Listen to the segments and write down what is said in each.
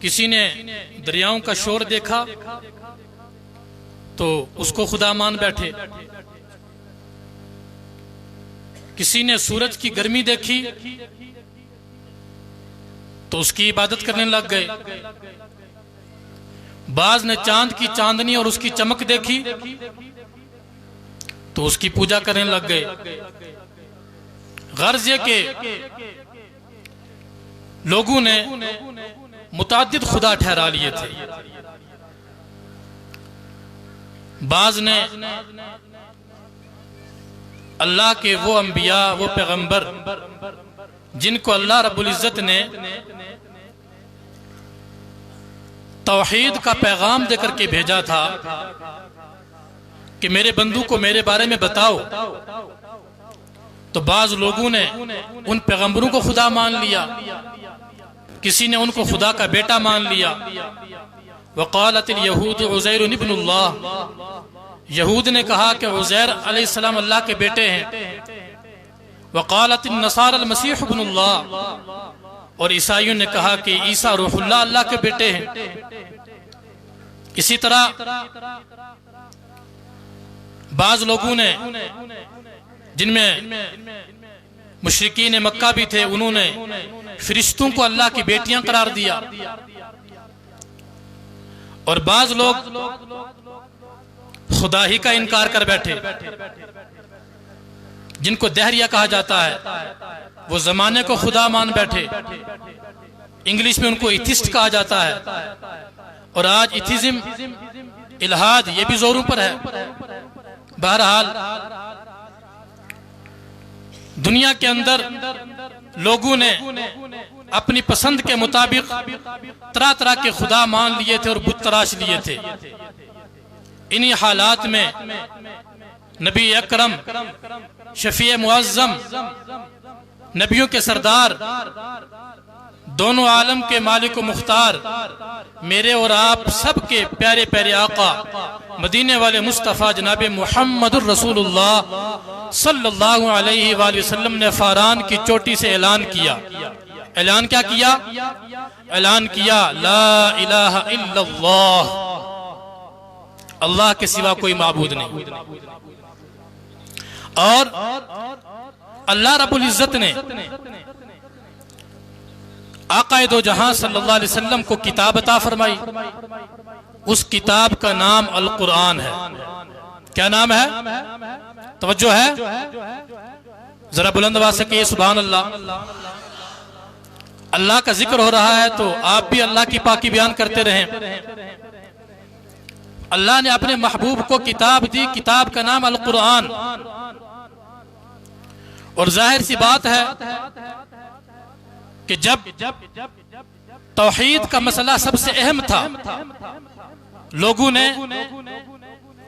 किसी ने दरियाओं का शोर देखा तो उसको खुदा मान बैठे। किसी ने सूरज की गर्मी देखी तो उसकी इबादत करने लग गए। बाज ने चांद की चांदनी और उसकी चमक देखी तो उसकी पूजा करने लग गए। गर्ज ये के लोगों ने मुताद्दिद खुदा ठहरा लिए थे। बाज ने अल्लाह के वो अंबिया, वो पैगंबर जिनको अल्लाह रब्बुल इज्जत ने तौहीद का पैगाम देकर के भेजा था कि मेरे बंदू को मेरे बारे में बताओ, तो बाज लोगों ने उन पैगंबरों को खुदा मान लिया। किसी ने उनको खुदा का बेटा मान लिया। वक़ालतिल यहूद उज़ैर इब्नुल्लाह, यहूद ने कहा कि उज़ैर अलैहिस्सलाम अल्लाह के बेटे हैं। वक़ालतिन नसारा अल मसीह इब्नुल्लाह, और ईसाइयों ने कहा कि ईसा रूहुल्लाह अल्लाह के बेटे हैं। इसी तरह बाज लोगों ने, जिनमें मुशरिकीन मक्का भी थे, उन्होंने फरिश्तों को अल्लाह की बेटियां करार दिया। और बाज लोग खुदा ही का इनकार कर बैठे। जिनको दहरिया कहा जाता है वो जमाने को खुदा मान बैठे। इंग्लिश में उनको इथिस्ट कहा जाता है। और आज इथिज्म, इल्हाद, ये भी जोरों पर है। बहरहाल दुनिया के अंदर लोगों ने अपनी पसंद के मुताबिक तरह तरह के खुदा मान लिए थे और बुत तराश लिए थे। इन्हीं हालात में नबी अकरम शफी मुअज्जम, नबियों के सरदार, दोनों आलम के मालिक व मुख्तार, मेरे और आप सबके प्यारे प्यारे आका मदीने वाले मुस्तफ़ा जनाब मुहम्मदुर रसूलुल्लाह सल्लल्लाहु अलैहि वसल्लम ने फारान की चोटी से ऐलान किया। ऐलान क्या किया? ऐलान किया ला इलाहा इल्लल्लाह, अल्लाह के सिवा कोई माबूद नहीं। और अल्लाह रब्बुल इज्जत ने आक़ाए दो जहां सल्लल्लाहु अलैहि वसल्लम को किताब अता फरमाई। उस किताब का नाम अल कुरान है। क्या नाम है? तवज्जो है, जरा बुलंद आवाज से कहिए सुभान अल्लाह। अल्लाह का जिक्र हो रहा है तो आप भी अल्लाह की पाकी बयान करते रहें। अल्लाह ने अपने महबूब को किताब दी, किताब का नाम अल कुरान। और जाहिर सी बात है कि जब तौहीद का मसला सबसे अहम था, लोगों ने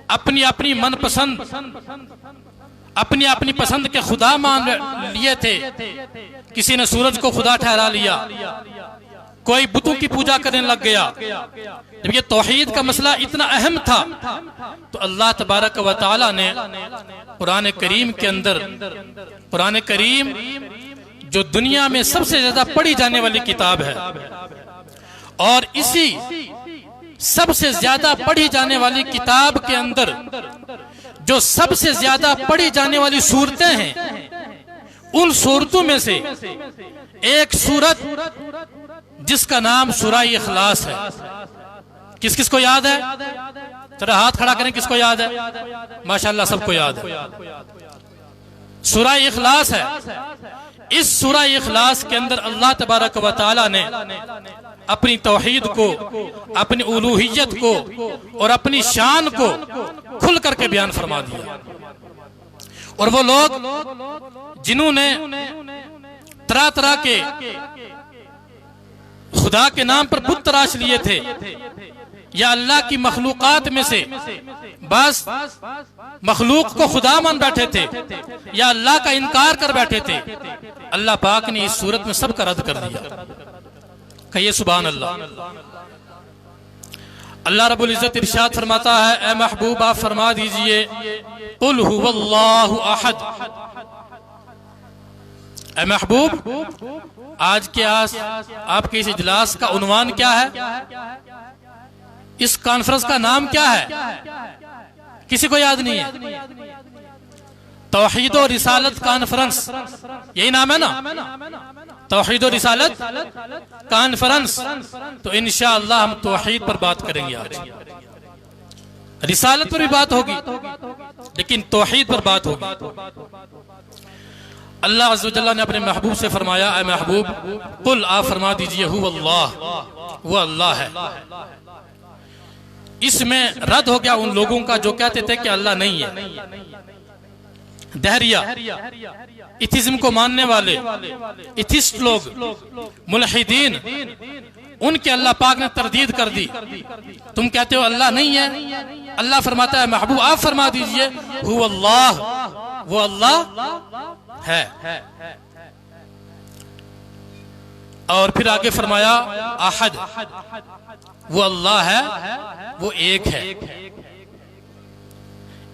अपनी अपनी मनपसंद, अपनी अपनी पसंद के खुदा मान लिए थे। किसी ने सूरज को खुदा ठहरा लिया, कोई बुतों की पूजा करने लग गया। जब ये तौहीद का मसला इतना अहम था तो अल्लाह तबारक व तआला ने कुरान करीम के अंदर, कुरान करीम जो दुनिया में सबसे ज्यादा पढ़ी जाने वाली किताब है, और इसी सबसे ज्यादा पढ़ी जाने वाली किताब के अंदर जो सबसे ज्यादा पढ़ी जाने वाली सूरतें हैं, उन सूरतों में से एक सूरत जिसका नाम सूरा इखलास है। किस किस को याद है? जरा हाथ खड़ा करें, किसको याद है? माशाअल्लाह सबको याद है। सूरा इखलास है। इस सूरा इखलास के अंदर अल्लाह तबारक व तआला ने अपनी तौहीद को, अपनी उलूहियत को और अपनी शान को खुल करके बयान फरमा दिया। और वो लोग जिन्होंने तरह तरह के खुदा के नाम पर बुत तराश लिए थे, या अल्लाह की मखलूकात में से बस मखलूक को खुदा मान बैठे थे, या अल्लाह का इनकार कर बैठे थे, अल्लाह पाक ने इस सूरत में सबका रद्द कर दिया। कहिए सुभान अल्लाह। अल्लाह रब्बुल इज्जत इरशाद फरमाता है, ए महबूब आप फरमा दीजिए, कुल हुवल्लाहु अहद, ऐ महबूब, आज के आपके इस इजलास का उन्वान क्या है, इस कॉन्फ्रेंस का नाम क्या है? किसी को याद नहीं है? तौहीद और रिसालत कॉन्फ्रेंस, यही नाम है ना? तौहीद और रिसालत कॉन्फ्रेंस। तो इंशाअल्लाह हम तौहीद पर बात करेंगे आज। रिसालत पर भी बात होगी, लेकिन तौहीद पर बात होगी। अल्लाह अज़्ज़ व जल्ल ने अपने महबूब से फरमाया, ऐ महबूब, कुल, आप फरमा दीजिए, हु अल्लाह, वो अल्लाह है। इसमें रद्द हो गया उन लोगों का जो कहते थे कि अल्लाह नहीं है। दहरिया, इथिज्म को मानने वाले इथिस्ट लोग, मुल्हिदीन, उनके अल्लाह पाक ने तरदीद कर दी। तुम कहते हो अल्लाह नहीं है, अल्लाह फरमाता है महबूब आप फरमा दीजिए, हु अल्लाह, वो अल्लाह है। और फिर आगे फरमाया अहद, वो अल्लाह है, वो एक है।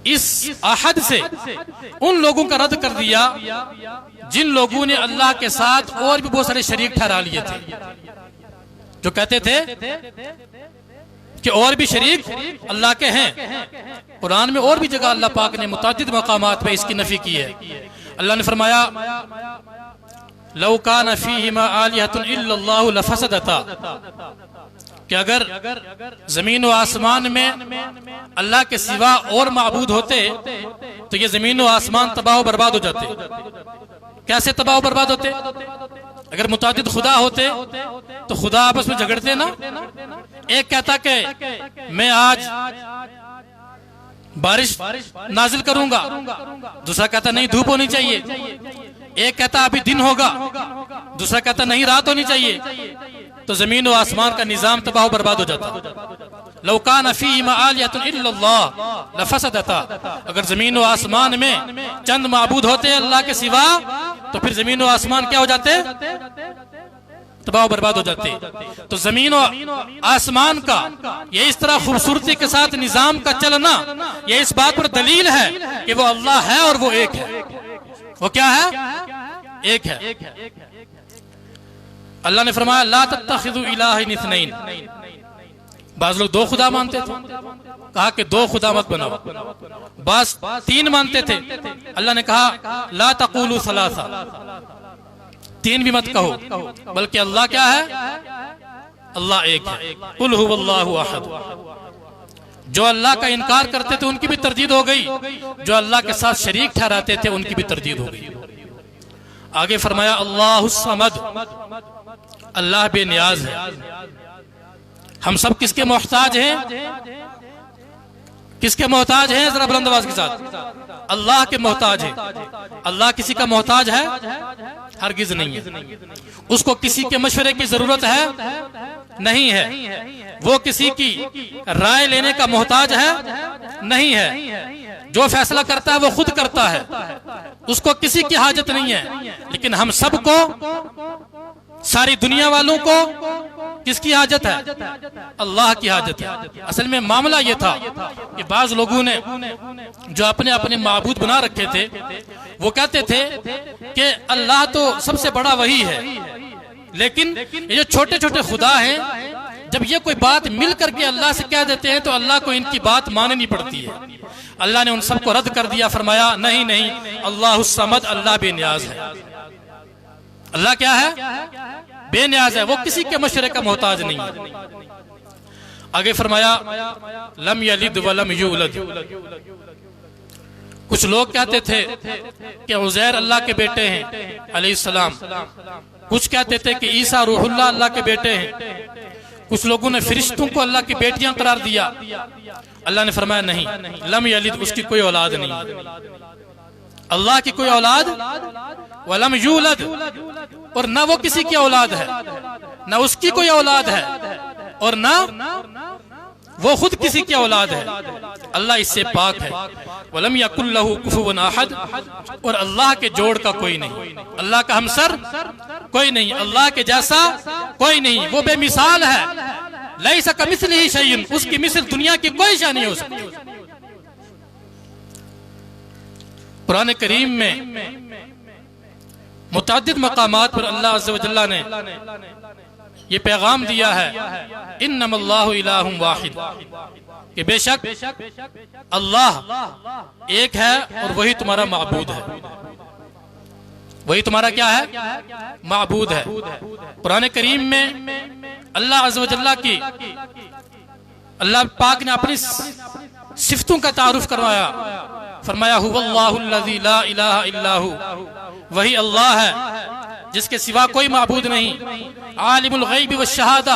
इस अहद से उन लोगों का रद्द कर दिया जिन लोगों ने अल्लाह के साथ और भी बहुत सारे शरीक ठहरा लिए थे, जो कहते थे कि और भी शरीक अल्लाह के हैं। कुरान में और भी जगह अल्लाह पाक ने मुतादिद मकामात पे इसकी नफी की है। अल्लाह ने फरमाया, लौ कान फीहिमा आलिहतुन इल्लल्लाहु लफसदता, कि अगर जमीन व आसमान में अल्लाह के सिवा और माबूद होते तो ये जमीन व आसमान तबाह बर्बाद हो जाते। कैसे तबाह बर्बाद होते? अगर मुतादिद खुदा होते तो खुदा आपस में झगड़ते ना। एक कहता कि मैं आज बारिश नाजिल करूंगा, दूसरा कहता नहीं धूप होनी चाहिए। एक कहता अभी दिन होगा, दूसरा कहता नहीं रात होनी चाहिए। तो जमीन व आसमान का निजाम तबाह बर्बाद हो जाता। लौ कान फीहिमा आलिहतुन इल्लल्लाह लफसदता, अगर जमीन व आसमान में चंद माबूद होते अल्लाह के सिवा तो फिर जमीन व आसमान क्या हो जाते? तबाह बर्बाद हो जाते। तो जमीन और आसमान का ये इस तरह खूबसूरती के साथ निजाम का चलना, ये इस बात पर दलील है कि वो अल्लाह है और वो एक है। वो क्या है? एक है। अल्लाह ने फरमाया, ला तत्तखिज़ू इलाहैन इस्नैन, बाज लोग दो खुदा मानते थे, कहा कि दो खुदा मत बनाओ। बस तीन मानते थे, अल्लाह ने कहा ला तक़ूलू सलासा, तीन भी मत कहो, बल्कि अल्लाह क्या है? अल्लाह एक है। कुल हुवल्लाहु अहद, जो अल्लाह का इनकार करते थे उनकी भी तरदीद हो गई, जो अल्लाह के साथ शरीक ठहराते थे उनकी भी तरदीद हो गई। आगे फरमाया अल्लाहुस समद, अल्लाह बेनियाज है। हम सब किसके मोहताज हैं? किसके मोहताज हैं? जरा बुलंद आवाज के साथ, अल्लाह के मोहताज है। अल्लाह किसी का मोहताज है? हरगिज नहीं है। उसको किसी के मशवरे की जरूरत है? नहीं है। वो किसी की राय लेने का मोहताज है? नहीं है। जो फैसला करता है वो खुद करता है, उसको किसी की हाजत नहीं है। लेकिन हम सबको, सारी दुनिया वालों को किसकी हाजत है? अल्लाह की हाजत है। असल में मामला ये था कि बाज लोगों ने जो अपने अपने माबूद बना रखे थे, वो कहते थे कि अल्लाह तो सबसे बड़ा वही है, लेकिन ये जो छोटे छोटे खुदा हैं, जब ये कोई बात मिल करके अल्लाह से कह देते हैं तो अल्लाह को इनकी बात माननी पड़ती है। अल्लाह ने उन सबको रद्द कर दिया, फरमाया नहीं नहीं, अल्लाहुस समद, अल्लाह बेनियाज है। अल्लाह क्या है? बेनियाज है। वो किसी के मशवरे का मोहताज नहीं है। आगे फरमाया लम यलिद व लम यूलद। कुछ लोग कहते थे कि उज़ैर अल्लाह के बेटे हैं अलैहिस्सलाम, कुछ कहते थे कि ईसा रूहुल्लाह अल्लाह के बेटे हैं। कुछ लोगों ने फरिश्तों को अल्लाह की बेटियां करार दिया। अल्लाह ने फरमाया नहीं, लम यलिद, उसकी कोई औलाद नहीं। अल्लाह की कोई औलाद, वलम यूलद, और न वो किसी की औलाद है, न उसकी कोई औलाद है, और न वो खुद किसी की औलाद है। अल्लाह इससे पाक है। वलम यकुल लहू कुफुवन अहद, और अल्लाह के जोड़ का कोई नहीं, अल्लाह का हमसर कोई नहीं, अल्लाह के जैसा कोई नहीं। वो बेमिसाल है। लैसा कमिस्लिही शैउन, उसकी मिसल दुनिया की कोई शय नहीं हो सकती। कुरान करीम में मुतअद्दिद मकामात पर अल्लाह अज़्ज़ व जल्ला ने ये पैगाम दिया है, इन्नमल्लाहु इलाहुन वाहिद, कि बेशक अल्लाह एक है और वही तुम्हारा माबूद है। वही तुम्हारा क्या है? माबूद है। कुरान करीम में अल्लाह अज़्ज़ व जल्ला की, अल्लाह पाक ने अपनी सिफतों का तारुफ करवाया, फरमाया हुवल्लाहुल्लज़ी ला इलाहा इल्लाहु, वही अल्लाह है जिसके सिवा कोई माबूद नहीं। आलिमुल गैबि व शहादा,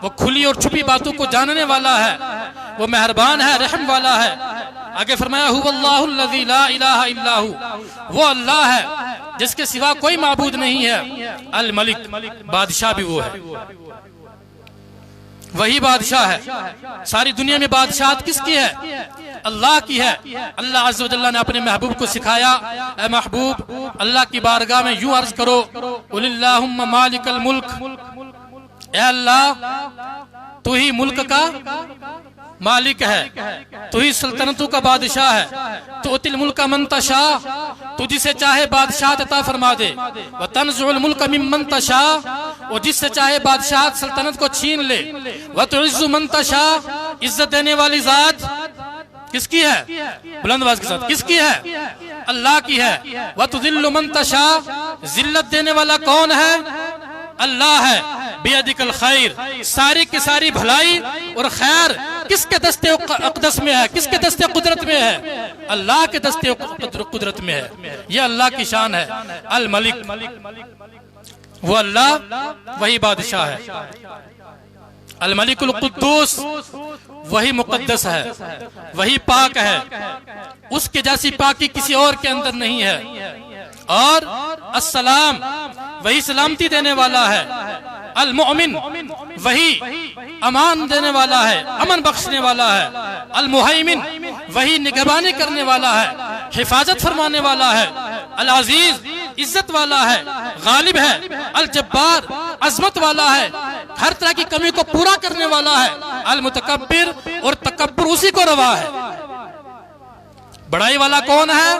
वो खुली और छुपी बातों को जानने वाला है, वो मेहरबान है, रहम वाला है। आगे फरमाया हुवल्लाहुल्लज़ी ला इलाहा इल्लाहु, वो अल्लाह है जिसके सिवा कोई माबूद नहीं है। अल मलिक, बादशाह भी वो है, वही बादशाह है। सारी दुनिया में बादशाहत किसकी है? अल्लाह की है। अल्लाह अज़्ज़ व जल्ला ने अपने महबूब को सिखाया, ए महबूब, अल्लाह की बारगाह में यूं अर्ज करो, कुलिल्लाहुम्मा मालिकल मुल्क, ए अल्लाह तू ही मुल्क का मालिक है, तू ही सल्तनतों का बादशाह है। तो उतिल मुल्क मन तशा, तू जिसे चाहे बादशाह अता फरमा दे। व तनज़ुल मुल्क मिम्मन तशा, और जिससे चाहे बादशाह सल्तनत को छीन ले। व तुइज़्ज़ु मन तशा, इज्जत देने वाली जात किसकी है? बुलंद आवाज के साथ, किसकी है? अल्लाह की है। व तुज़िल्लु मन तशा, जिल्लत देने वाला कौन है? अल्लाह है। बियदिकल खैर, सारी की सारी भलाई और खैर किसके दस्ते अक़दस में है? किसके दस्ते कुदरत में है? अल्लाह के दस्ते कुदरत में है। यह अल्लाह की शान है। अल मलिक, वो अल्लाह वही बादशाह है। अल मलिकुल कुद्दूस, वही मुकद्दस है, वही पाक है, उसके जैसी पाकी किसी और के अंदर नहीं है। और अस्सलाम, वही सलामती देने वाला है। अल मुअमिन, वही अमान देने वाला है, अमन बख्शने वाला है। अल मुहैमिन, वही निगहबानी करने वाला है, हिफाजत फरमाने वाला है। अल अजीज, इज्जत वाला है, गालिब है। अल जब्बार, अजमत वाला है, हर तरह की कमी को पूरा करने वाला है। अल मुतकब्बिर, और तकब्बुर उसी को रवा है। बड़ाई वाला कौन है?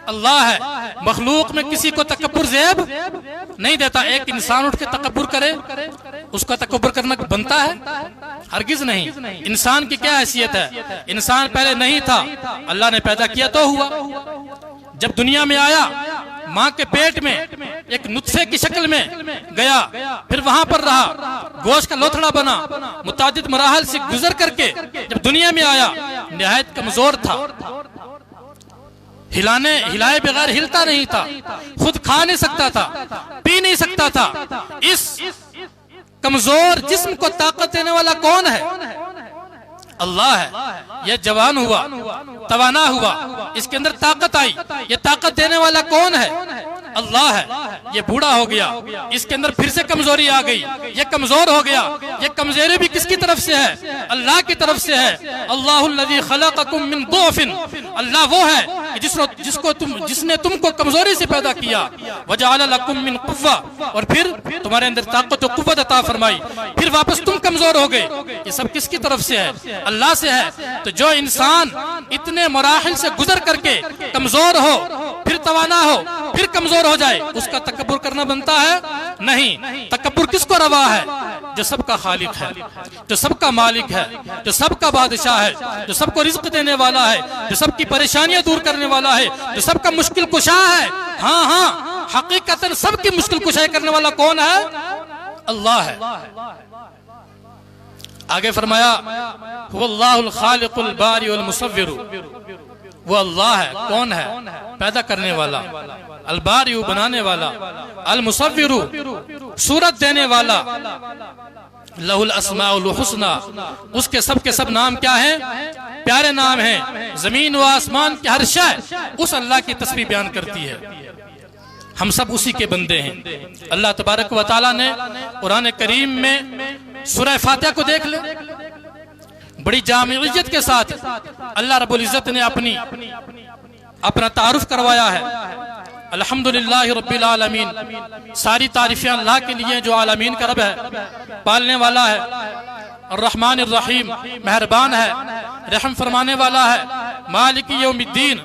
अल्लाह है। मखलूक में किसी को तकब्बुर ज़ेब नहीं देता। एक इंसान उठ के तकब्बुर करे, उसका तकब्बुर करना बनता है? हरगिज नहीं। इंसान की क्या हैसियत है? इंसान पहले नहीं था, अल्लाह ने पैदा किया तो हुआ। जब दुनिया में आया, माँ के पेट में एक नुत्फे की शक्ल में गया, फिर वहां पर रहा, गोश्त का लोथड़ा बना, मुतादिद मराहल से गुजर करके जब दुनिया में आया, निहायत कमजोर था, हिलाए बगैर हिलता नहीं था, खुद खा नहीं सकता था, पी नहीं सकता था। इस कमजोर जिस्म को ताकत देने वाला कौन है? अल्लाह है। यह जवान हुआ, तवाना हुआ, इसके अंदर ताकत आई, ये ताकत देने वाला कौन है? अल्लाह है। ये बूढ़ा हो गया, इसके अंदर फिर से कमजोरी आ गई, ये कमजोर हो गया। ये कमजोरी भी किसकी तरफ से है? अल्लाह की तरफ से है। अल्लाहुल्लज़ी खलक़कुम मिन दुअफ़िन, अल्लाह वो है जिसने तुमको कमजोरी से पैदा किया। वजअल लकुम मिन कुव्वा, और फिर तुम्हारे अंदर ताकत और कुव्वत अता फरमाई, फिर वापस तुम कमजोर हो गए। ये सब किसकी तरफ से है? अल्लाह से है। तो जो इंसान इतने मराहिल से गुजर करके कमजोर हो, फिर तवाना हो, फिर कमजोर हो जाए, उसका तकब्बुर करना बनता है? नहीं। तकब्बुर किसको रवा है? जो सबका खालिक है, जो सबका मालिक है, जो सबका बादशाह है, जो सबको रिज़्क़ देने वाला है, जो सबकी परेशानियां दूर करने वाला है, जो सबका मुश्किल कुशा है। हाँ हाँ, हकीकतन सबकी मुश्किल कुशाई करने वाला कौन है? अल्लाह है। आगे फरमाया हुवल्लाहुल खालिकुल बारिउल मुसव्विर, वो अल्लाह है। कौन है? पैदा करने वाला, अल बारिउ बनाने वाला, अल मुसव्विरु सूरत देने वाला, लहुल अस्माउल हुस्ना, उसके सब के सब नाम क्या हैं? प्यारे नाम हैं। जमीन व आसमान की हर शय उस अल्लाह की तस्बीह बयान करती है। हम सब उसी के बंदे हैं। अल्लाह तबारक व तआला ने कुरान करीम में सूरह फातिहा को देख ले, बड़ी जामियत के साथ अल्लाह रब्बुल इज्जत ने अपना तारुफ करवाया है। अल्हम्दुलिल्लाह रब्बिल आलमीन, सारी तारीफें अल्लाह के लिए जो आलमीन का रब है, पालने वाला है, अर्रहमान अर्रहीम, मेहरबान है, रहम फरमाने वाला है, मालिक यौमिद्दीन,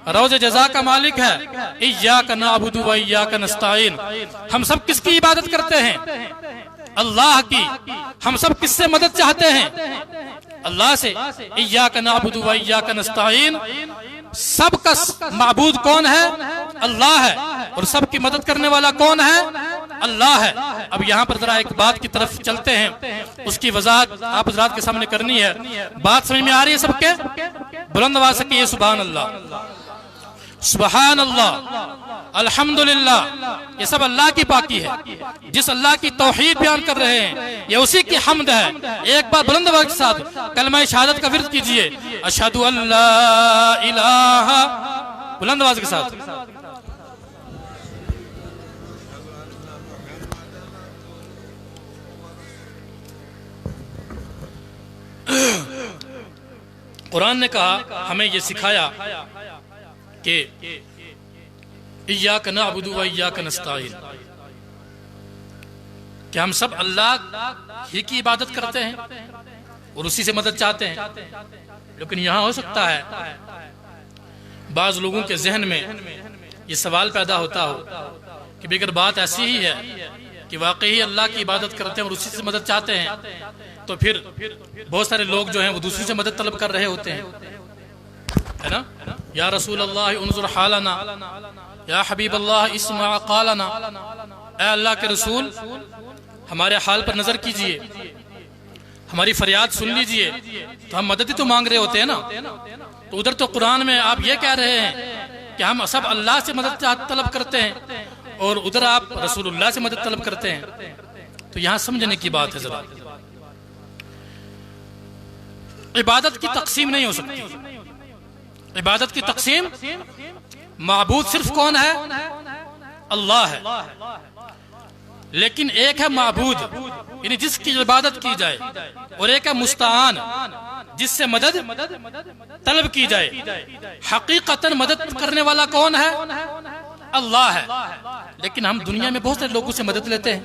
रोज जज़ा का मालिक है। इय्याका नअबुदु व इय्याका नस्तईन। हम सब किसकी इबादत करते हैं? अल्लाह की। हम सब किससे मदद चाहते हैं? अल्लाह से। इय्याका नअबुदु व इय्याका नस्तईन। सबका माबूद कौन है? अल्लाह है। और सबकी मदद करने वाला कौन है? अल्लाह है। अब यहाँ पर जरा एक बात की तरफ चलते हैं, उसकी वजाहत आप हज़रात के सामने करनी है। बात समझ में आ रही है सबके? बुलंद आवाज़ से कहिए सुभान अल्लाह, सुभान अल्लाह, अल्हम्दुलिल्लाह। ये सब अल्लाह की पाकी है। जिस अल्लाह की तौहीद बयान कर रहे हैं ये उसी की हम्द है। एक बार बुलंद आवाज़ के साथ कलमा शहादत का विर्द कीजिए, अशहदु अल्ला इलाहा, बुलंद आवाज़ के साथ। कुरान ने कहा, हमें ये सिखाया कि इय्याका नअबुदु व इय्याका नस्तईन, कि हम सब अल्लाह ही की इबादत करते हैं और उसी से मदद चाहते हैं। लेकिन यहाँ हो सकता है बाज लोगों के जहन में ये सवाल पैदा होता हो कि बेगर बात ऐसी ही है कि वाकई अल्लाह की इबादत करते हैं और उसी से मदद चाहते हैं, तो फिर बहुत सारे लोग जो हैं वो दूसरी से मदद तलब कर रहे होते हैं, है ना? या रसूल अल्लाह उन्जुर हालना, या हबीब अल्लाह इस्मा क़ालना, ऐ अल्लाह के रसूल हमारे हाल पर नजर कीजिए, हमारी फरियाद सुन लीजिए। तो हम मदद ही तो मांग रहे होते हैं ना। तो उधर तो कुरान में आप ये कह रहे हैं कि हम सब अल्लाह से मदद तलब करते हैं और उधर आप रसूलुल्लाह से मदद तलब करते हैं। तो यहाँ समझने की बात है, जरा इबादत की तकसीम नहीं हो सकती। इबादत की तकसीम, माबूद सिर्फ कौन है? अल्लाह है। लेकिन एक है माबूद यानी जिसकी इबादत की जाए, और एक है मुस्तान जिससे मदद तलब की जाए। हकीकतन मदद करने वाला कौन है? अल्लाह है। लेकिन हम दुनिया में बहुत सारे लोगों से मदद लेते हैं।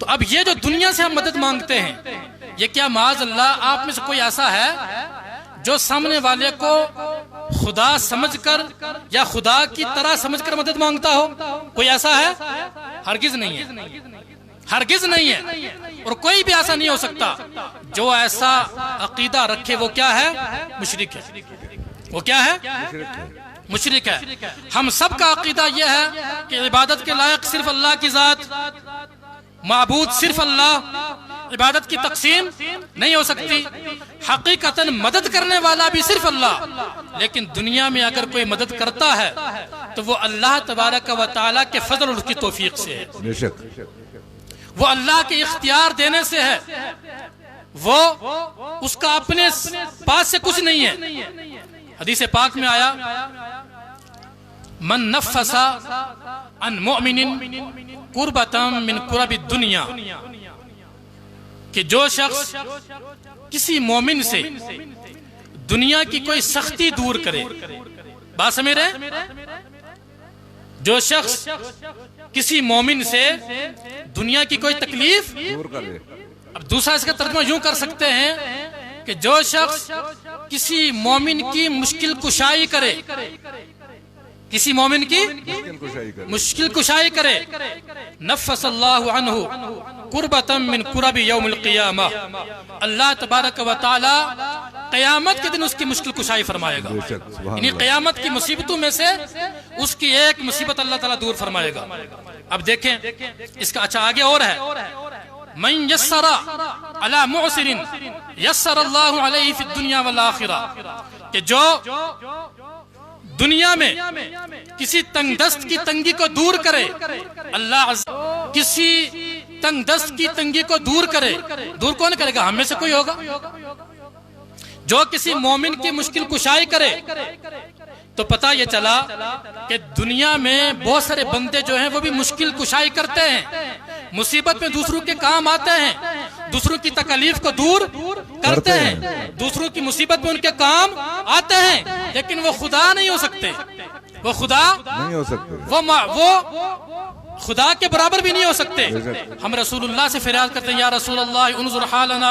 तो अब ये जो दुनिया से हम मदद मांगते हैं, ये क्या माज़ अल्लाह आप में से कोई ऐसा है जो सामने वाले को खुदा समझकर या खुदा की तरह समझकर मदद मांगता हो? कोई ऐसा है? हरगिज नहीं है, हरगिज नहीं है। और कोई भी ऐसा नहीं हो सकता। जो ऐसा अकीदा रखे वो क्या है? मुशरिक है। वो क्या है? मुशरिक है। हम सब का अकीदा यह है कि इबादत के लायक सिर्फ अल्लाह की जात, माबूद सिर्फ अल्लाह, इबादत की तकसीम नहीं हो सकती। हकीकतन मदद करने वाला भी सिर्फ अल्लाह। लेकिन दुनिया में अगर कोई मदद करता है तो वो अल्लाह तबारक व तआला के फजल और उसकी तौफीक से है। वो अल्लाह के इख्तियार देने से है, वो उसका अपने पास से कुछ नहीं है। हदीस पाक में आया, मन नफ़सा अन मुमिनिन कुर्बतम मिन कुरबि दुनिया, कि जो शख्स किसी मोमिन से दुनिया की कोई सख्ती दूर करे, बात समझ रहे? जो शख्स किसी मोमिन से दुनिया की कोई तकलीफ दूर करे। अब दूसरा इसका तर्जुमा यूं कर सकते हैं कि जो शख्स किसी मोमिन की मुश्किल कुशाई करे, किसी मोमिन की मुश्किल कुशाई करे, नफ़्फ़सल्लाहु अन्हु कुर्बतम मिन कुरबि यौमिल क़ियामा, अल्लाह तबारक व तआला क़यामत के दिन उसकी मुश्किल कुशाई फरमाएगा। यानी क़यामत की मुसीबतों में से उसकी एक मुसीबत अल्लाह ताला दूर फरमाएगा। अब देखें इसका अच्छा आगे और है, मन यस्सरा अला मुअसिरिन यस्सरल्लाहु अलैहि फिद दुनिया वल आखिरा, कि जो दुनिया में किसी तंगदस्त की तंगी को दूर करे, अल्लाह किसी तंगदस्त की तंगी को दूर करे। दूर कौन करेगा? हम में से कोई होगा। जो किसी मोमिन की मुश्किल कुशाई करे, तो पता ये चला कि दुनिया में बहुत सारे बंदे जो हैं वो भी मुश्किल कुशाई करते हैं, मुसीबत में दूसरों के काम आते हैं, दूसरों की तकलीफ को दूर करते हैं, दूसरों की मुसीबत में उनके काम आते हैं। लेकिन वो खुदा नहीं हो सकते, वो खुदा नहीं हो सकते, वो खुदा के बराबर भी नहीं हो सकते। हम रसूलुल्लाह से फरियाद करते हैं, या रसूलल्लाह उन्जुर हालना,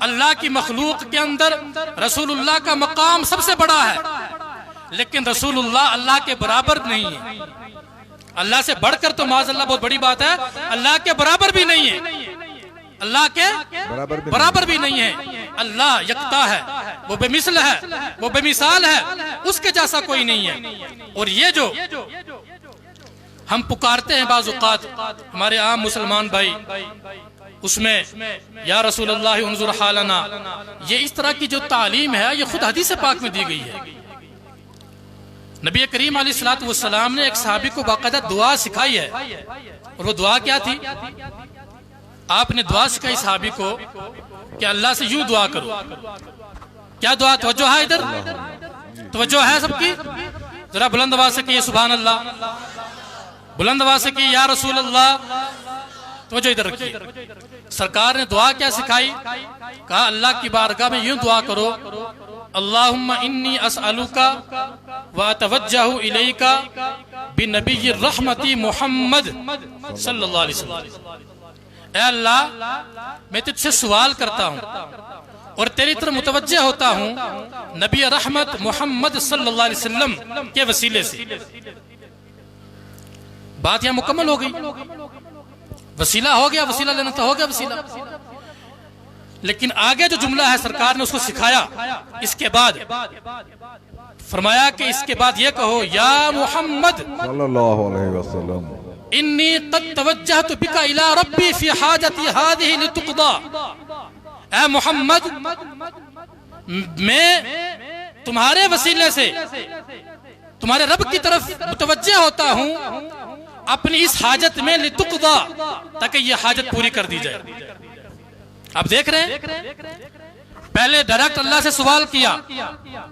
अल्लाह की मखलूक के अंदर रसूलुल्लाह का मकाम सबसे बड़ा है। लेकिन रसूलुल्लाह अल्लाह के बराबर नहीं है। अल्लाह से बढ़कर तो माज़अल्लाह बहुत बड़ी बात है, अल्लाह के बराबर भी नहीं है, अल्लाह के बराबर भी नहीं है। अल्लाह यकता है, वो बेमिसल है, वो बेमिसाल है, उसके जैसा कोई नहीं है। और ये जो हम पुकारते हैं बाज़ औक़ात हमारे आम मुसलमान भाई, उसमें या रसूलल्लाह उन्ज़ुर हालना, ये इस तरह की जो तालीम है ये खुद हदीस पाक में दी गई है। नबी करीम अलैहिस्सलातु वस्सलाम ने एक सहाबी को बाकायदा दुआ सिखाई है, और वो दुआ क्या थी? आपने दुआ सिखाई सहाबी को कि अल्लाह से यूं दुआ करो। क्या दुआ? तवज्जो है, इधर तवज्जो है सबकी, जरा बुलंद आवाज से कहिए सुभान अल्लाह, बुलंद आवाज से कहिए या रसूल अल्लाह। तवज्जो इधर रखिए। सरकार ने दुआ क्या सिखाई? कहा अल्लाह की बारगाह में यूं दुआ करो, अल्लाहुम्मा इन्नी असअलुका व अतवज्जहु इलैका बिनबी रहमती मुहम्मद सल्लल्लाहु अलैहि वसल्लम। ऐ अल्लाह, मैं तुझसे सवाल करता हूँ और तेरी तरफ मुतवज्जह होता हूँ नबी रहमत मोहम्मद सल्लल्लाहु अलैहि वसल्लम के वसीले से। बात यहां मुकम्मल हो गई, वसीला हो गया, वसीला लेना तो हो गया वसीला। लेकिन आगे जो जुमला है सरकार ने उसको सिखाया। इसके बाद फरमाया कि इसके बाद ये कहो या मोहम्मद सल्लल्लाहु अलैहि वसल्लम इन्नी क़द तवज्जहतु बिका इला रब्बी फी हाजती हादिही लितुक़दा। ऐ मोहम्मद, मैं तुम्हारे वसीले से तुम्हारे रब की तरफ मुतवज्जह होता हूँ अपनी इस हाजत में, लितुक़दा, ताकि ये हाजत पूरी कर दी जाए। आप देख रहे हैं, पहले डायरेक्ट अल्लाह से सवाल किया,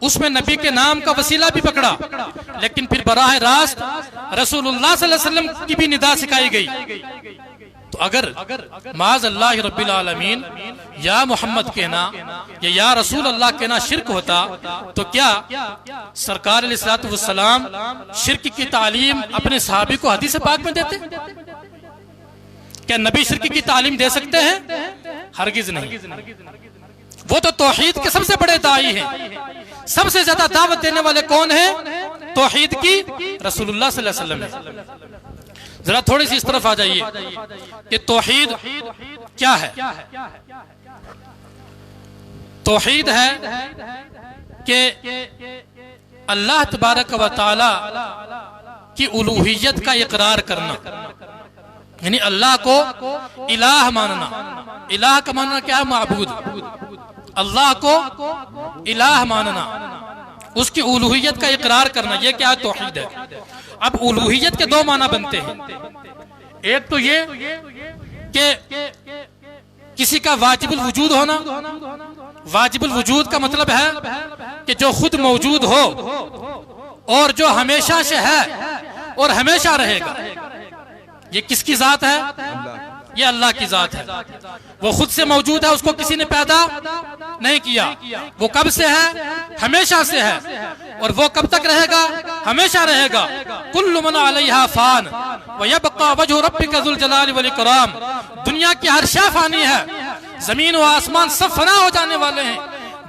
उसमें नबी के नाम का वसीला भी पकड़ा, लेकिन फिर बराह रास्त रसूलुल्लाह सल्लल्लाहु अलैहि वसल्लम की भी निदा सिखाई गई। तो अगर माज़ अल्लाह रब्बिल आलमीन या मोहम्मद कहना या रसूल अल्लाह कहना शिर्क होता, तो क्या सरकार अलैहिस्सलातु वस्सलाम शिर्क की तालीम अपने सहाबी को हदीस पाक में देते? क्या नबी शिर्क की तालीम दे सकते हैं? हरगिज नहीं। वो तो तौहीद के सबसे बड़े दाई हैं। सबसे ज्यादा दावत देने वाले कौन हैं? तौहीद की रसूलुल्लाह सल्लल्लाहु अलैहि वसल्लम है। जरा थोड़ी सी इस तरफ आ जाइए कि तौहीद क्या है। तौहीद है कि अल्लाह तबारक व तआला की उलूहियत का इकरार करना, यानी अल्लाह को इलाह मानना। इलाह का मानना क्या है? माबूद। अल्लाह को इलाह मानना, उसकी उलूहियत का इकरार करना, यह क्या तौहीद है। अब उलूहियत के दो माना बनते हैं। एक तो ये कि किसी का वाजिबुल वजूद होना। वाजिबुल वजूद का मतलब है कि जो खुद मौजूद हो और जो हमेशा से है और हमेशा रहेगा। ये किसकी जात है? ये अल्लाह की जात है। वो खुद से मौजूद है, उसको किसी ने पैदा नहीं किया। वो कब से है? हमेशा से है। और वो कब तक रहेगा? हमेशा रहेगा। कुल्लु मन अलैहा फान व यबका वजहु रब्बिका ज़ुल जलाली वल इकराम। दुनिया की हर शय फानी है, जमीन व आसमान सब फना हो जाने वाले हैं।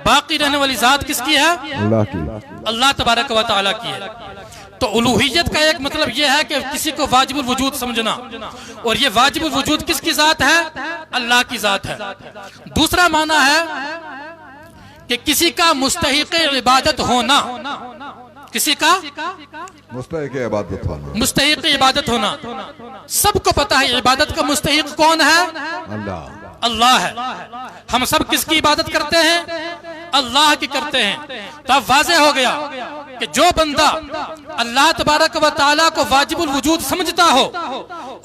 बाकी रहने वाली जात किसकी है? अल्लाह की। अल्लाह तबारक व तआला की है। तो उलूहियत का एक मतलब यह है कि किसी को वाजिबुल वजूद समझना, और ये वाजिबुल वजूद किसकी जात है? अल्लाह की जात है। दूसरा माना है कि किसी का मुस्तहिक़ इबादत होना। किसी का मुस्तहिक़ इबादत होना। मुस्तहिक़ इबादत होना। सबको पता है इबादत का मुस्तहिक़ कौन है? अल्लाह। अल्लाह है। हम सब किसकी इबादत करते हैं? अल्लाह की करते हैं। तो अब वाज़ेह हो गया कि जो बंदा अल्लाह तबारक व तआला को वाजिबुल वजूद समझता हो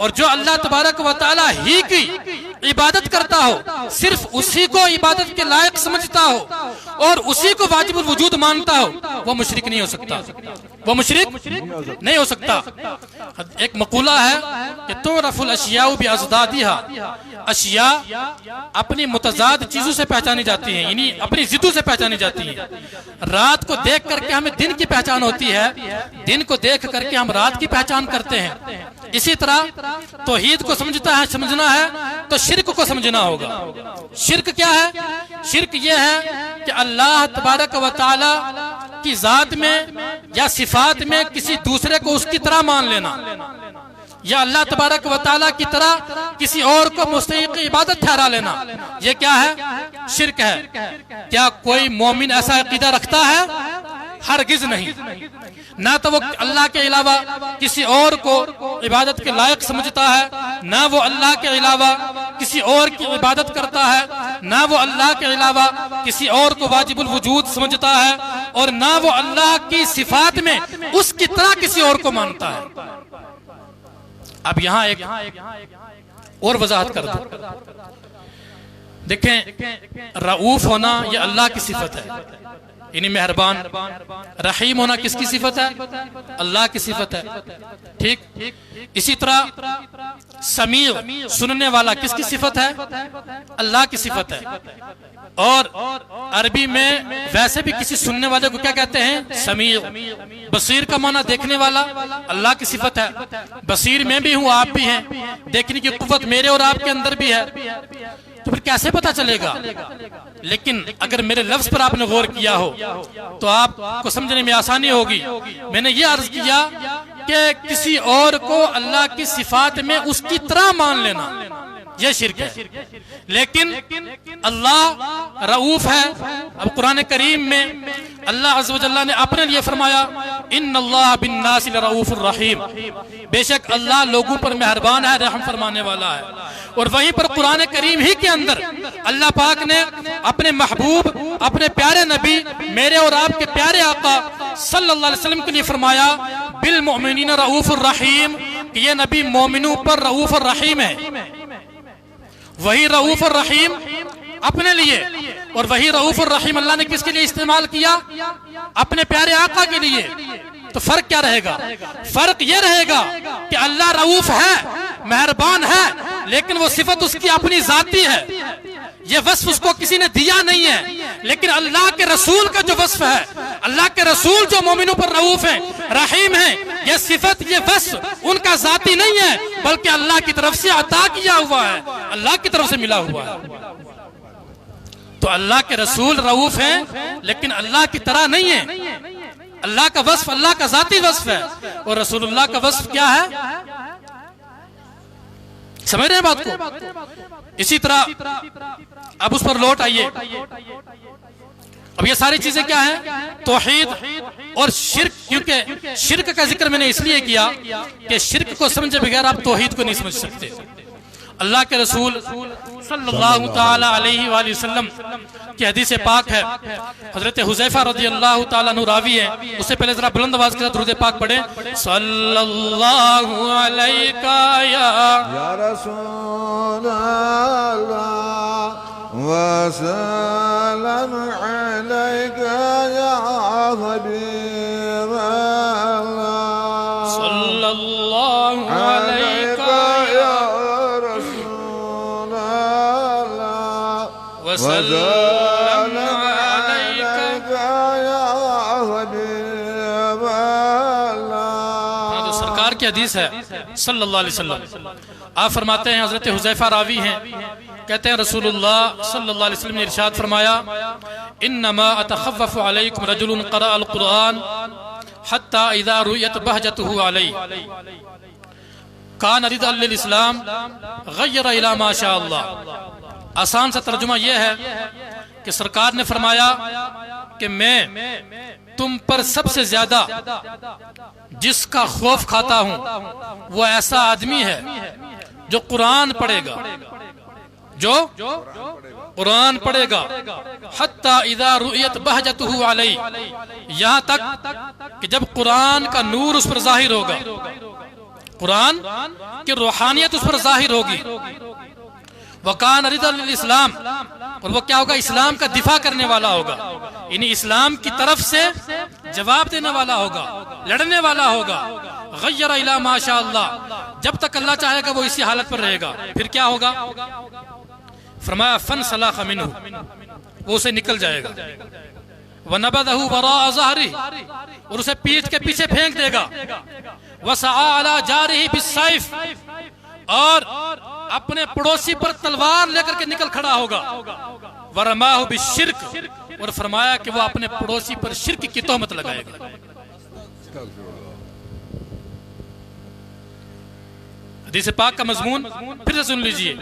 और जो अल्लाह तबारक व तआला ही की इबादत करता हो, सिर्फ उसी को इबादत के लायक समझता हो और उसी को वाजिबुल वजूद मानता हो, वो मुशरिक नहीं हो सकता। वो मुशरिक नहीं हो सकता। एक मकूला है कि तुरफुल अशियाउ बिअज़दादिहा। अशिया अपनी मुतजाद चीजों से पहचानी जाती हैं, यानी अपनी जिद्दों से पहचानी जाती हैं। रात को देख करके हमें दिन की पहचान होती है, दिन को देख करके हम रात की पहचान करते हैं। इसी तरह तौहीद को समझना है तो शिर्क को समझना होगा। शिर्क क्या है? शिर्क यह है कि अल्लाह तबारक व तआला की जात में या सिफात में किसी दूसरे को उसकी तरह मान लेना, या अल्लाह तबारक व तआला की तरह किसी और को मुस्तहिक इबादत ठहरा लेना, ये क्या है? शिर्क है। क्या कोई मोमिन ऐसा अकीदा रखता है? हरगिज नहीं। ना तो वो अल्लाह के अलावा किसी और को इबादत के लायक समझता है, ना वो अल्लाह के अलावा किसी और की इबादत करता है, ना वो अल्लाह के अलावा किसी और को वाजिबुल वजूद समझता है, और ना वो अल्लाह की सिफात में उसकी तरह किसी और को मानता है। अब यहाँ एक और वजाहत कर दो। देखें, रऊफ होना यह अल्लाह की सिफत है, यानी मेहरबान। रहीम होना किसकी सिफत है? अल्लाह की सिफत है। ठीक इसी तरह समीअ, सुनने वाला, किसकी सिफत है? अल्लाह की सिफत है। और अरबी में वैसे भी किसी सुनने वाले को क्या कहते हैं? समीअ। बसीर का माना देखने वाला, अल्लाह की सिफत है। बसीर में भी हूं, आप भी हैं, देखने की कुव्वत मेरे और आपके अंदर भी है, तो फिर कैसे पता चलेगा? लेकिन अगर मेरे लफ्ज पर आपने गौर किया हो तो आपको समझने में आसानी होगी। मैंने ये अर्ज किया कि किसी और को अल्लाह की सिफात में उसकी तरह मान लेना, यह शिर्क है। लेकिन अल्लाह रऊफ है। अब कुरान करीम में अल्लाह अज़्ज़ व जल्ला ने अपने लिए फरमाया, इन्नल्लाह बिन्नासि लरऊफुर रहीम, बेशक अल्लाह लोगों पर मेहरबान है, रहम फरमाने वाला है। और वहीं पर कुरान करीम ही के अंदर अल्लाह पाक ने अपने महबूब, अपने प्यारे नबी, मेरे और आपके प्यारे आका सल्लल्लाहु अलैहि वसल्लम के लिए फरमाया, बिल मुमिनीन रऊफुर रहीम, कि ये नबी मोमिनों पर रऊफ और रहीम है। वही रऊफ और रहीम अपने लिए, और वही रऊफ और रहीम अल्लाह ने किसके लिए इस्तेमाल किया? अपने प्यारे आका के लिए। तो फर्क क्या रहेगा? फर्क यह रहेगा कि अल्लाह रऊफ है, मेहरबान है, लेकिन वो सिफत उसकी अपनी जाती है, ये वस्फ उसको किसी ने दिया नहीं है। लेकिन अल्लाह के रसूल का जो वस्फ है, अल्लाह के रसूल जो मोमिनों पर रऊफ है, रहीम है, ये सिफत, ये वस्फ उनका जाती नहीं है, बल्कि अल्लाह की तरफ से अता किया हुआ है, अल्लाह की तरफ से मिला हुआ है। तो अल्लाह के रसूल रऊफ हैं, लेकिन अल्लाह की तरह नहीं है। अल्लाह का वस्फ अल्लाह का जाती वस्फ है, और रसूलुल्लाह का वस्फ क्या है? समझ रहे हैं बात को? इसी तरह अब उस पर लौट आइए। अब ये सारी चीजें क्या हैं? तौहीद और शिर्क। क्योंकि शिर्क का जिक्र मैंने इसलिए किया कि शिर्क को समझे बगैर आप तौहीद को नहीं समझ सकते। अल्लाह के रसूल सल्लल्लाहु ताला अलैहि वसल्लम की हदीस पाक है, हजरत हुज़ैफा रज़ियल्लाहु ताला अन्हु रावी है। उससे पहले जरा बुलंद आवाज के साथ दुरूद पाक पढ़े, सल्लल्लाहु अलैका या रसूल अल्लाह व सल्लम अलैका या हबीब अल्लाह, सल्लल्लाहु अलैका या रसूल अल्लाह व सल्लम अलैका या हबीब अल्लाह। तो सरकार की हदीस है सल्लल्लाहु अलैहि वसल्लम। आप फरमाते हैं, हजरत हुज़ैफा रावी हैं, कहते हैं रसूलुल्लाह सल्लल्लाहु अलैहि वसल्लम ने इरशाद फरमाया, इन्नमा अतखव्वफु अलैकुम रजुलुन क़रअल क़ुरआन हत्ता इज़ा रुयत बहजतुहु अलैहि कान रिदअल लिल इस्लाम गय्यरा इला मा शा अल्लाह। आसान सा तर्जुमा यह है कि सरकार ने फरमाया कि मैं तुम पर सबसे ज्यादा जिसका खौफ खाता हूं वो ऐसा आदमी है जो कुरान पढ़ेगा, जो कुरान पढ़ेगा, हत्ता इज़ा रुयत बहजतुहु अलैहि, यहां तक कि जब कुरान का नूर उस पर जाहिर होगा, कुरान की रूहानियत उस पर जाहिर होगी। वकान रिदअल लिल इस्लाम, और वो क्या होगा? इस्लाम का दिफा करने वाला होगा, यानी इस्लाम की तरफ से जवाब देने वाला होगा, लड़ने वाला होगा। गय्यरा इला मा शा अल्लाह, जब तक अल्लाह चाहेगा वो इसी हालत पर रहेगा। फिर क्या होगा? फरमाया फन सलाख मिन्हु, वो उसे निकल जाएगा। वनबदहु वराअ ज़हरी, और उसे पीठ के पीछे फेंक देगा। वसआ अला जारिही बिस्सैफ, और अपने पड़ोसी पर तलवार लेकर के निकल खड़ा होगा। वरमाहु बिश्शिर्क, और फरमाया कि वो अपने पड़ोसी पर शिर्क की तोहमत लगाएगा। हदीस पाक का मजमून फिर से सुन लीजिए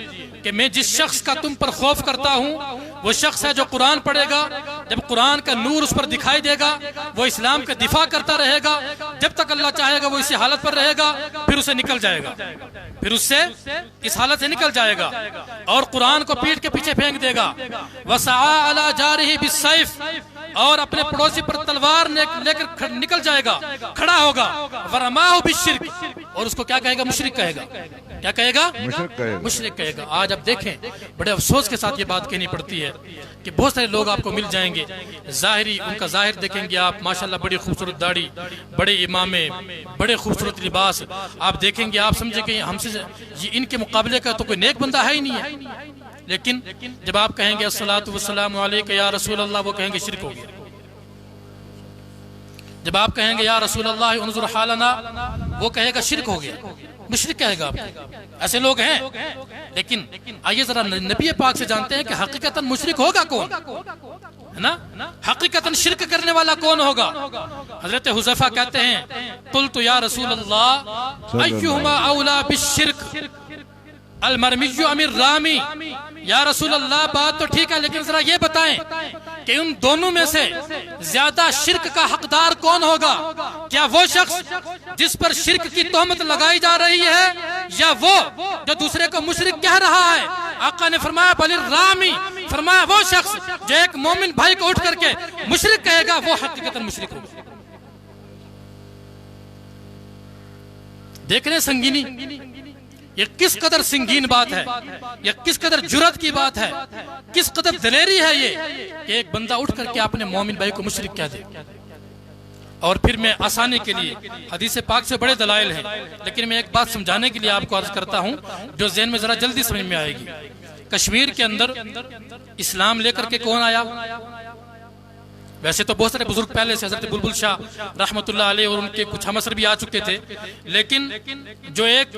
कि मैं जिस शख्स का तुम पर खौफ करता हूं वो शख्स है जो कुरान पढ़ेगा, जब कुरान का नूर उस पर दिखाई देगा वो इस्लाम का दिफा करता रहेगा, जब तक अल्लाह चाहेगा वो इसी हालत पर रहेगा, फिर उसे निकल जाएगा, फिर उससे इस हालत से निकल जाएगा और कुरान को पीठ के पीछे फेंक देगा। वसआ अला जारिही बिस्सैफ, और अपने पड़ोसी पर तलवार लेकर निकल जाएगा, खड़ा होगा। वरमाहु बिश्शिर्क, और उसको क्या कहेगा? मुशरिक कहेगा। क्या कहेगा? मुशरिक कहेगा। आज आप देखें, बड़े अफसोस के साथ ये बात कहनी पड़ती है कि बहुत सारे लोग आपको मिल जाएंगे, जाहिरी उनका जाहिर देखेंगे आप, माशाल्लाह बड़ी खूबसूरत दाढ़ी, बड़े इमामे, बड़े खूबसूरत लिबास, आप देखेंगे आप समझे कि हमसे इनके मुकाबले का तो कोई नेक बंदा है ही नहीं है। लेकिन जब आप कहेंगे अस्सलातु वस्सलामु अलैका या रसूल अल्लाह, वो कहेंगे शिरक हो गया। जब आप कहेंगे या रसूल अल्लाह उन्जुर हालना, वो कहेगा शिरक हो गया, मुशरिक कहेगा आपको। ऐसे लोग हैं। लेकिन आइए जरा नबी पाक से जानते हैं कि हकीकतन मुशरिक होगा कौन, है ना? हकीकतन शिरक करने वाला कौन होगा? हजरत हुज़ैफा कहते हैं, कुल्तु या रसूल अल्लाह अय्युहुमा औला बिश्शिर्क अलमरमिय्यु अमिर रामी। या रसूल अल्लाह बात तो ठीक है, लेकिन जरा ये बताएं कि उन दोनों में से ज्यादा शिरक का हकदार कौन होगा? क्या वो शख्स जिस पर शिरक की तोहमत लगाई जा रही है, या वो जो दूसरे को मुशरिक कह रहा है? आका ने फरमाया बलिर रामी, फरमाया वो शख्स जो एक मोमिन भाई को उठ करके मुशरिक कहेगा वो हकीकतन मुशरिक होगा। देख रहे संगीनी, ये किस कदर संगीन बात है, ये किस कदर जुर्रत की बात है, किस कदर दलेरी है ये कि एक बंदा उठ करके अपने मोमिन भाई को मुशरिक कह दे। और फिर मैं आसानी के लिए, हदीस पाक से बड़े दलाइल हैं, लेकिन मैं एक बात समझाने के लिए आपको अर्ज करता हूं जो ज़हन में जरा जल्दी समझ में आएगी। कश्मीर के अंदर इस्लाम लेकर के कौन आया? वैसे तो बहुत सारे बुजुर्ग पहले से, हजरत बुलबुल शाह रहमतुल्लाह अलैह और उनके कुछ हमअसर भी आ चुके थे, लेकिन जो एक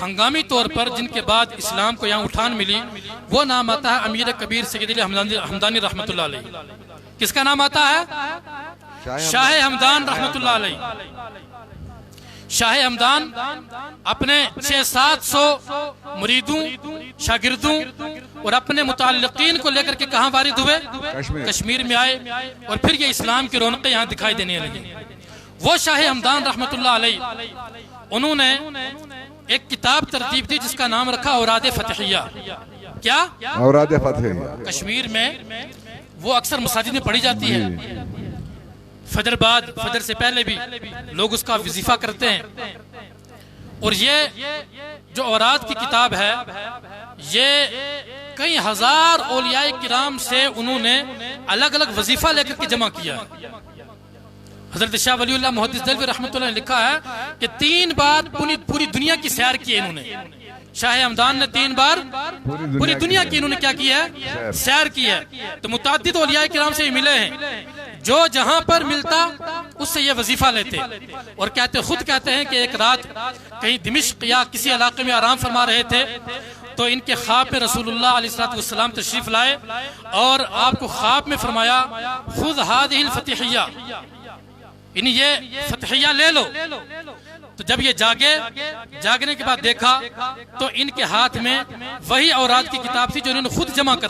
हंगामी तौर पर जिनके बाद इस्लाम को यहाँ उठान मिली, वो नाम आता है अमीर कबीर सैयद अली हमदानी रहमतुल्लाह अलैह। किसका नाम आता है? शाह हमदान रहमतुल्लाह अलैह। शाह हमदान अपने 600-700 मुरीदों, शागिर्दों और अपने मुताल्लिकीन को लेकर के कहाँ वारिद हुए? कश्मीर में आए, और फिर ये इस्लाम की रौनकें यहाँ दिखाई देने लगी। वो शाह हमदान रहमतुल्लाह अलैह, उन्होंने एक किताब तरतीब दी जिसका नाम रखा औराद फतहिया। क्या? औराद फतहिया। कश्मीर में वो अक्सर मसाजिद में पढ़ी जाती है। फजर बाद, फजर से पहले भी लोग उसका वजीफा करते हैं। और ये जो औराद की किताब है, ये कई हजार औलियाए किराम से उन्होंने अलग अलग वजीफा लेकर के जमा किया है। हजरत शाह वलीउल्लाह मुहद्दिस देलवी रहमतुल्लाह ने लिखा है कि 3 बार पूरी दुनिया की सैर की है इन्होंने। शाह हमदान ने 3 बार पूरी दुनिया की इन्होंने क्या किया है? सैर की है। तो मुताद्दिद औलियाए किराम से मिले हैं, जो जहां पर मिलता उससे ये वजीफा लेते, और खुद कहते हैं कि एक रात कहीं दिमिश्क या किसी इलाके में आराम फरमा रहे थे, तो इनके ख्वाब में रसूलुल्लाह अलैहिस्सलातु वस्सलाम तशरीफ लाए और आपको ख्वाब में फरमाया खुद हादिहिल फतहिया, इन्हें ये फतहिया ले लो। तो जब ये जागने के बाद देखा तो इनके हाथ में वही औराद की किताब थी जो इन्होंने खुद जमा कर